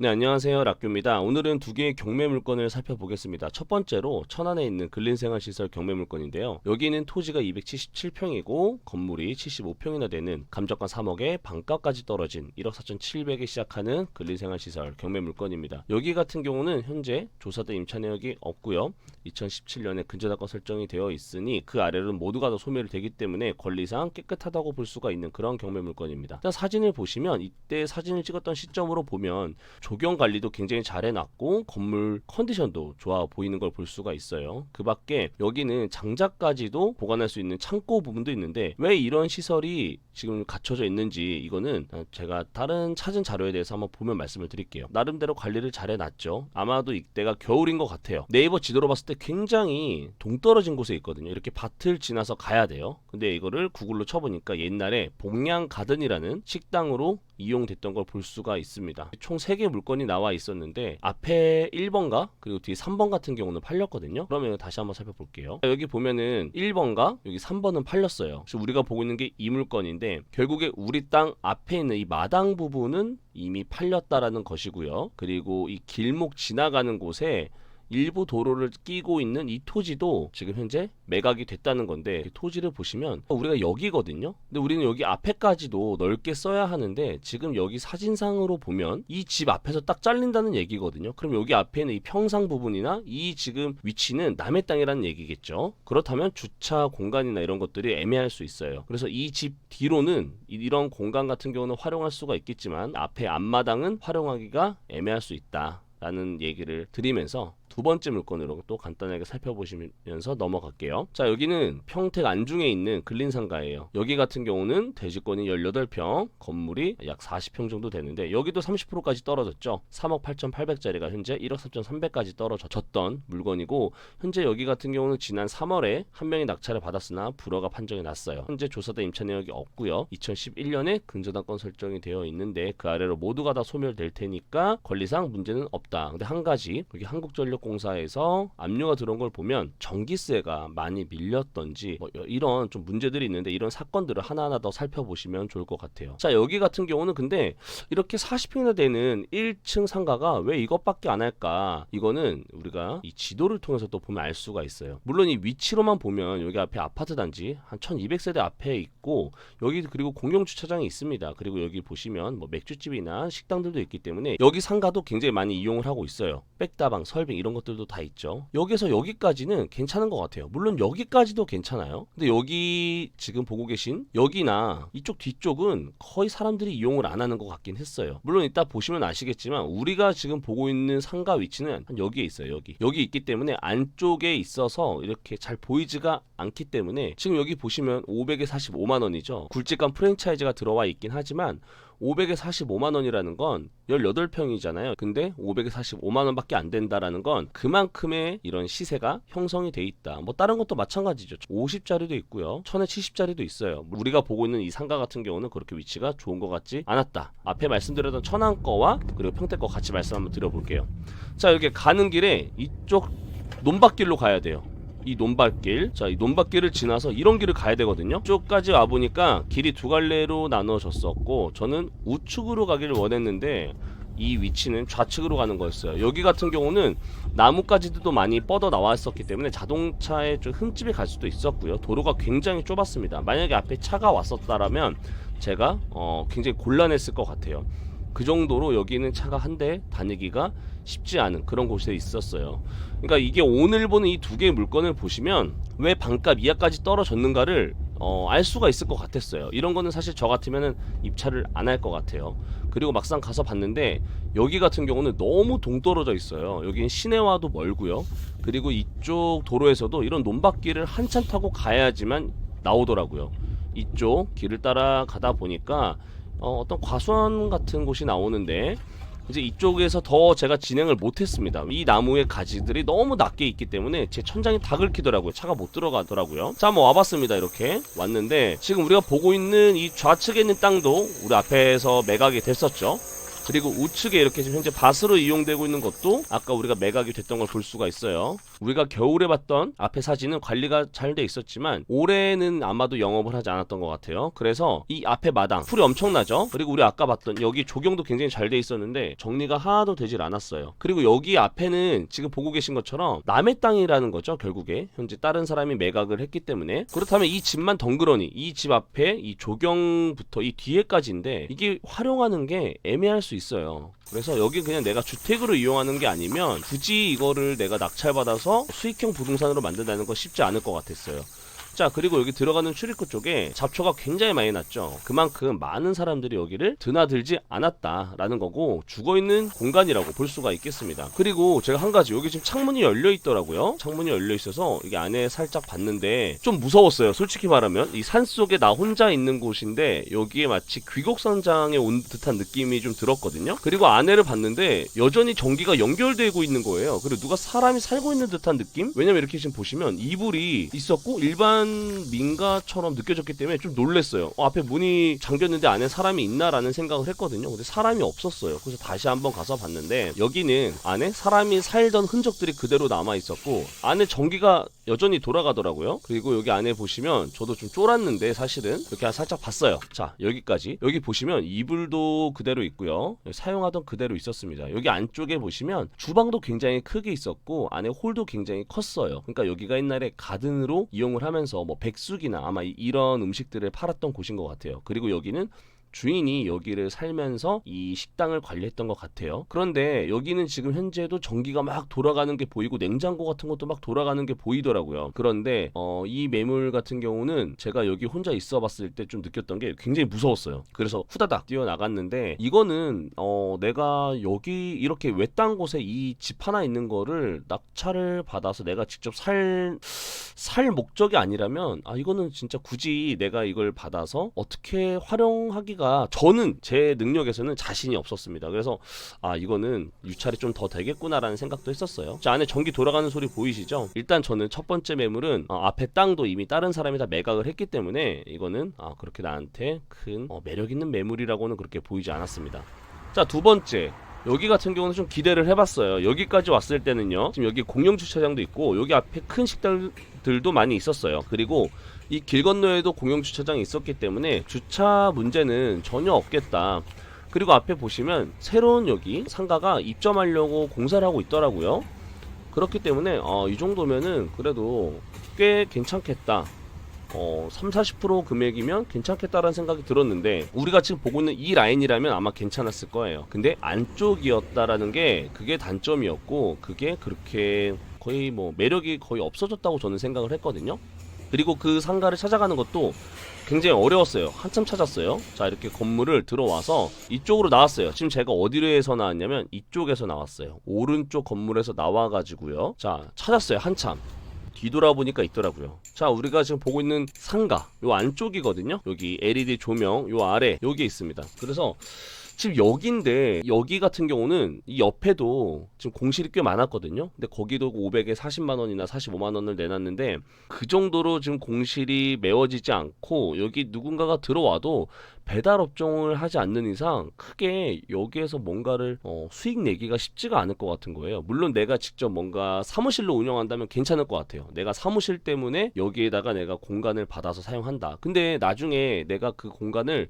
네, 안녕하세요. 락규입니다. 오늘은 두 개의 경매 물건을 살펴보겠습니다. 첫 번째로 천안에 있는 근린생활시설 경매 물건인데요. 여기는 토지가 277평이고 건물이 75평이나 되는 감정가 3억에 반가까지 떨어진 1억 4,700에 시작하는 근린생활시설 경매 물건입니다. 여기 같은 경우는 현재 조사된 임차 내역이 없고요. 2017년에 근저당권 설정이 되어 있으니 그 아래로는 모두가 다 소멸이 되기 때문에 권리상 깨끗하다고 볼 수가 있는 그런 경매 물건입니다. 일단 사진을 보시면 이때 사진을 찍었던 시점으로 보면 조경 관리도 굉장히 잘 해놨고 건물 컨디션도 좋아 보이는 걸 볼 수가 있어요. 그 밖에 여기는 장작까지도 보관할 수 있는 창고 부분도 있는데 왜 이런 시설이 지금 갖춰져 있는지 이거는 제가 다른 찾은 자료에 대해서 한번 보면 말씀을 드릴게요. 나름대로 관리를 잘 해놨죠. 아마도 이때가 겨울인 것 같아요. 네이버 지도로 봤을 때 굉장히 동떨어진 곳에 있거든요. 이렇게 밭을 지나서 가야 돼요. 근데 이거를 구글로 쳐보니까 옛날에 복량 가든이라는 식당으로 이용됐던 걸 볼 수가 있습니다. 총 3개 물건이 나와 있었는데 앞에 1번가 그리고 뒤에 3번 같은 경우는 팔렸거든요. 그러면 다시 한번 살펴볼게요. 여기 보면은 1번가 여기 3번은 팔렸어요. 지금 우리가 보고 있는 게 이 물건인데 결국에 우리 땅 앞에 있는 이 마당 부분은 이미 팔렸다라는 것이고요. 그리고 이 길목 지나가는 곳에 일부 도로를 끼고 있는 이 토지도 지금 현재 매각이 됐다는 건데 토지를 보시면 우리가 여기거든요. 근데 우리는 여기 앞에까지도 넓게 써야 하는데 지금 여기 사진상으로 보면 이 집 앞에서 딱 잘린다는 얘기거든요. 그럼 여기 앞에 있는 이 평상 부분이나 이 지금 위치는 남의 땅이라는 얘기겠죠. 그렇다면 주차 공간이나 이런 것들이 애매할 수 있어요. 그래서 이 집 뒤로는 이런 공간 같은 경우는 활용할 수가 있겠지만 앞에 앞마당은 활용하기가 애매할 수 있다 라는 얘기를 드리면서 두 번째 물건으로 또 간단하게 살펴보시면서 넘어갈게요. 자, 여기는 평택 안중에 있는 근린상가예요. 여기 같은 경우는 대지권이 18평, 건물이 약 40평 정도 되는데 여기도 30%까지 떨어졌죠. 3억 8,800짜리가 현재 1억 3,300까지 떨어졌던 물건이고 현재 여기 같은 경우는 지난 3월에 한 명이 낙찰을 받았으나 불허가 판정이 났어요. 현재 조사된 임차 내역이 없고요. 2011년에 근저당권 설정이 되어 있는데 그 아래로 모두가 다 소멸될 테니까 권리상 문제는 없다. 근데 한 가지 여기 한국전력공사에서 압류가 들어온 걸 보면 전기세가 많이 밀렸던지 뭐 이런 좀 문제들이 있는데 이런 사건들을 하나하나 더 살펴보시면 좋을 것 같아요. 자, 여기 같은 경우는 근데 이렇게 40평이나 되는 1층 상가가 왜 이것밖에 안 할까? 이거는 우리가 이 지도를 통해서 또 보면 알 수가 있어요. 물론 이 위치로만 보면 여기 앞에 아파트 단지 한 1200세대 앞에 있고 여기 그리고 공용 주차장이 있습니다. 그리고 여기 보시면 뭐 맥주집이나 식당들도 있기 때문에 여기 상가도 굉장히 많이 이용을 하고 있어요. 백다방, 설빙 이런 것들도 다 있죠. 여기서 여기까지는 괜찮은 것 같아요. 물론 여기까지도 괜찮아요. 근데 여기 지금 보고 계신 여기나 이쪽 뒤쪽은 거의 사람들이 이용을 안 하는 것 같긴 했어요. 물론 이따 보시면 아시겠지만 우리가 지금 보고 있는 상가 위치는 한 여기에 있어요. 여기 있기 때문에 안쪽에 있어서 이렇게 잘 보이지가 않기 때문에 지금 여기 보시면 500에 45만 원이죠. 굵직한 프랜차이즈가 들어와 있긴 하지만 500에 45만 원이라는 건 18평이잖아요. 근데 500에 45만 원밖에 안 된다라는 건 그만큼의 이런 시세가 형성이 돼 있다. 뭐 다른 것도 마찬가지죠. 50짜리도 있고요. 1000에 70짜리도 있어요. 우리가 보고 있는 이 상가 같은 경우는 그렇게 위치가 좋은 것 같지 않았다. 앞에 말씀드렸던 천안 거와 그리고 평택 거 같이 말씀 한번 드려볼게요. 자, 여기 가는 길에 이쪽 논밭길로 가야 돼요. 이 논밭길, 자, 이 논밭길을 지나서 이런 길을 가야 되거든요. 쪽까지 와보니까 길이 두 갈래로 나눠졌었고 저는 우측으로 가기를 원했는데 이 위치는 좌측으로 가는 거였어요. 여기 같은 경우는 나뭇가지도 많이 뻗어 나왔었기 때문에 자동차에 좀 흠집이 갈 수도 있었고요. 도로가 굉장히 좁았습니다. 만약에 앞에 차가 왔었다라면 제가 굉장히 곤란했을 것 같아요. 그 정도로 여기는 차가 한 대 다니기가 쉽지 않은 그런 곳에 있었어요. 그러니까 이게 오늘 보는 이 두 개의 물건을 보시면 왜 반값 이하까지 떨어졌는가를 알 수가 있을 것 같았어요. 이런 거는 사실 저 같으면은 입찰을 안 할 것 같아요. 그리고 막상 가서 봤는데 여기 같은 경우는 너무 동떨어져 있어요. 여기는 시내와도 멀고요. 그리고 이쪽 도로에서도 이런 논밭길을 한참 타고 가야지만 나오더라고요. 이쪽 길을 따라 가다 보니까 어떤 과수원 같은 곳이 나오는데 이제 이쪽에서 더 제가 진행을 못했습니다. 이 나무의 가지들이 너무 낮게 있기 때문에 제 천장이 다 긁히더라고요. 차가 못 들어가더라고요. 자, 한번 와봤습니다. 이렇게 왔는데 지금 우리가 보고 있는 이 좌측에 있는 땅도 우리 앞에서 매각이 됐었죠. 그리고 우측에 이렇게 지금 현재 밭으로 이용되고 있는 것도 아까 우리가 매각이 됐던 걸 볼 수가 있어요. 우리가 겨울에 봤던 앞에 사진은 관리가 잘 돼 있었지만 올해는 아마도 영업을 하지 않았던 것 같아요. 그래서 이 앞에 마당 풀이 엄청나죠. 그리고 우리 아까 봤던 여기 조경도 굉장히 잘 돼 있었는데 정리가 하나도 되질 않았어요. 그리고 여기 앞에는 지금 보고 계신 것처럼 남의 땅이라는 거죠. 결국에 현재 다른 사람이 매각을 했기 때문에. 그렇다면 이 집만 덩그러니 이 집 앞에 이 조경부터 이 뒤에까지인데 이게 활용하는 게 애매할 수 있어요. 그래서 여기 그냥 내가 주택으로 이용하는 게 아니면 굳이 이거를 내가 낙찰받아서 수익형 부동산으로 만든다는 건 쉽지 않을 것 같았어요. 자, 그리고 여기 들어가는 출입구 쪽에 잡초가 굉장히 많이 났죠. 그만큼 많은 사람들이 여기를 드나들지 않았다라는 거고 죽어있는 공간이라고 볼 수가 있겠습니다. 그리고 제가 한 가지, 여기 지금 창문이 열려 있더라고요. 창문이 열려 있어서 이게 안에 살짝 봤는데 좀 무서웠어요. 솔직히 말하면 이 산속에 나 혼자 있는 곳인데 여기에 마치 귀곡선장에 온 듯한 느낌이 좀 들었거든요. 그리고 안에를 봤는데 여전히 전기가 연결되고 있는 거예요. 그리고 누가 사람이 살고 있는 듯한 느낌? 왜냐면 이렇게 지금 보시면 이불이 있었고 일반 민가처럼 느껴졌기 때문에 좀 놀랬어요. 앞에 문이 잠겼는데 안에 사람이 있나라는 생각을 했거든요. 근데 사람이 없었어요. 그래서 다시 한번 가서 봤는데 여기는 안에 사람이 살던 흔적들이 그대로 남아 있었고 안에 전기가 여전히 돌아가더라고요. 그리고 여기 안에 보시면 저도 좀 쫄았는데 사실은 이렇게 살짝 봤어요. 자, 여기까지. 여기 보시면 이불도 그대로 있고요. 사용하던 그대로 있었습니다. 여기 안쪽에 보시면 주방도 굉장히 크게 있었고 안에 홀도 굉장히 컸어요. 그러니까 여기가 옛날에 가든으로 이용을 하면서 뭐 백숙이나 아마 이런 음식들을 팔았던 곳인 것 같아요. 그리고 여기는 주인이 여기를 살면서 이 식당을 관리했던 것 같아요. 그런데 여기는 지금 현재도 전기가 막 돌아가는 게 보이고 냉장고 같은 것도 막 돌아가는 게 보이더라고요. 그런데 이 매물 같은 경우는 제가 여기 혼자 있어 봤을 때 좀 느꼈던 게 굉장히 무서웠어요. 그래서 후다닥 뛰어나갔는데 이거는 내가 여기 이렇게 외딴 곳에 이 집 하나 있는 거를 낙찰을 받아서 내가 직접 살 목적이 아니라면 이거는 진짜 굳이 내가 이걸 받아서 어떻게 활용하기가 저는 제 능력에서는 자신이 없었습니다. 그래서 이거는 유찰이 좀 더 되겠구나라는 생각도 했었어요. 자, 안에 전기 돌아가는 소리 보이시죠? 일단 저는 첫 번째 매물은 앞에 땅도 이미 다른 사람이 다 매각을 했기 때문에 이거는 그렇게 나한테 큰 매력 있는 매물이라고는 그렇게 보이지 않았습니다. 자, 두 번째, 여기 같은 경우는 좀 기대를 해봤어요. 여기까지 왔을 때는요, 지금 여기 공영 주차장도 있고 여기 앞에 큰 식당들도 많이 있었어요. 그리고 이 길 건너에도 공영 주차장이 있었기 때문에 주차 문제는 전혀 없겠다. 그리고 앞에 보시면 새로운 여기 상가가 입점하려고 공사를 하고 있더라고요. 그렇기 때문에 이 정도면은 그래도 꽤 괜찮겠다. 30-40% 금액이면 괜찮겠다라는 생각이 들었는데 우리가 지금 보고 있는 이 라인이라면 아마 괜찮았을 거예요. 근데 안쪽이었다라는 게 그게 단점이었고 그게 그렇게 거의 뭐 매력이 거의 없어졌다고 저는 생각을 했거든요. 그리고 그 상가를 찾아가는 것도 굉장히 어려웠어요. 한참 찾았어요. 자, 이렇게 건물을 들어와서 이쪽으로 나왔어요. 지금 제가 어디로에서 나왔냐면 이쪽에서 나왔어요. 오른쪽 건물에서 나와가지고요. 자, 찾았어요. 한참. 뒤돌아보니까 있더라고요. 자, 우리가 지금 보고 있는 상가 요 안쪽이거든요. 여기 LED 조명 요 아래 여기 있습니다. 그래서 지금 여기인데 여기 같은 경우는 이 옆에도 지금 공실이 꽤 많았거든요. 근데 거기도 500에 40만원이나 45만원을 내놨는데 그 정도로 지금 공실이 메워지지 않고 여기 누군가가 들어와도 배달 업종을 하지 않는 이상 크게 여기에서 뭔가를 수익 내기가 쉽지가 않을 것 같은 거예요. 물론 내가 직접 뭔가 사무실로 운영한다면 괜찮을 것 같아요. 내가 사무실 때문에 여기에다가 내가 공간을 받아서 사용한다. 근데 나중에 내가 그 공간을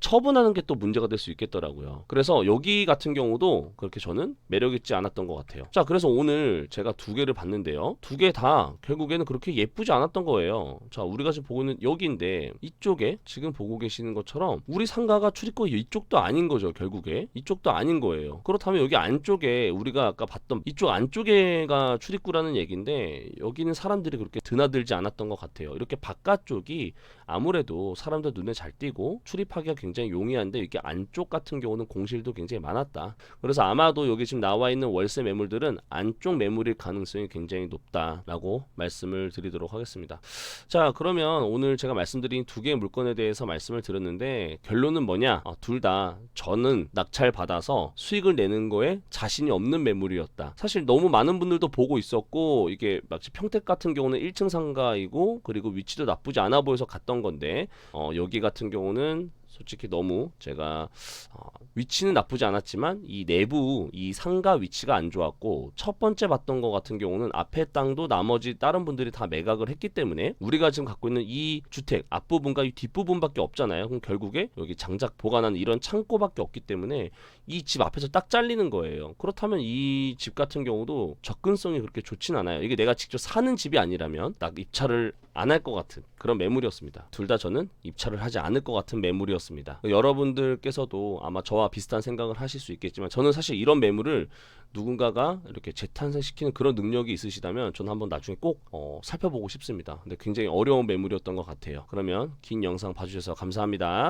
처분하는 게 또 문제가 될 수 있겠더라고요. 그래서 여기 같은 경우도 그렇게 저는 매력있지 않았던 것 같아요. 자, 그래서 오늘 제가 두 개를 봤는데요. 두 개 다 결국에는 그렇게 예쁘지 않았던 거예요. 자, 우리가 지금 보고 있는 여기인데 이쪽에 지금 보고 계시는 것처럼 우리 상가가 출입구 이쪽도 아닌 거죠. 결국에 이쪽도 아닌 거예요. 그렇다면 여기 안쪽에 우리가 아까 봤던 이쪽 안쪽에가 출입구라는 얘기인데 여기는 사람들이 그렇게 드나들지 않았던 것 같아요. 이렇게 바깥쪽이 아무래도 사람들 눈에 잘 띄고 출입하기가 굉장히 용이한데 이렇게 안쪽 같은 경우는 공실도 굉장히 많았다. 그래서 아마도 여기 지금 나와 있는 월세 매물들은 안쪽 매물일 가능성이 굉장히 높다라고 말씀을 드리도록 하겠습니다. 자, 그러면 오늘 제가 말씀드린 두 개의 물건에 대해서 말씀을 드렸는데 결론은 뭐냐? 둘 다 저는 낙찰 받아서 수익을 내는 거에 자신이 없는 매물이었다. 사실 너무 많은 분들도 보고 있었고 이게 마치 평택 같은 경우는 1층 상가이고 그리고 위치도 나쁘지 않아 보여서 갔던 건데 여기 같은 경우는 솔직히 너무 제가 위치는 나쁘지 않았지만 이 내부 이 상가 위치가 안 좋았고, 첫 번째 봤던 거 같은 경우는 앞에 땅도 나머지 다른 분들이 다 매각을 했기 때문에 우리가 지금 갖고 있는 이 주택 앞부분과 이 뒷부분밖에 없잖아요. 그럼 결국에 여기 장작 보관하는 이런 창고밖에 없기 때문에 이 집 앞에서 딱 잘리는 거예요. 그렇다면 이 집 같은 경우도 접근성이 그렇게 좋진 않아요. 이게 내가 직접 사는 집이 아니라면 딱 입찰을 안 할 것 같은 그런 매물이었습니다. 둘 다 저는 입찰을 하지 않을 것 같은 매물이었습니다. 여러분들께서도 아마 저와 비슷한 생각을 하실 수 있겠지만, 저는 사실 이런 매물을 누군가가 이렇게 재탄생시키는 그런 능력이 있으시다면 저는 한번 나중에 꼭 살펴보고 싶습니다. 근데 굉장히 어려운 매물이었던 것 같아요. 그러면 긴 영상 봐주셔서 감사합니다.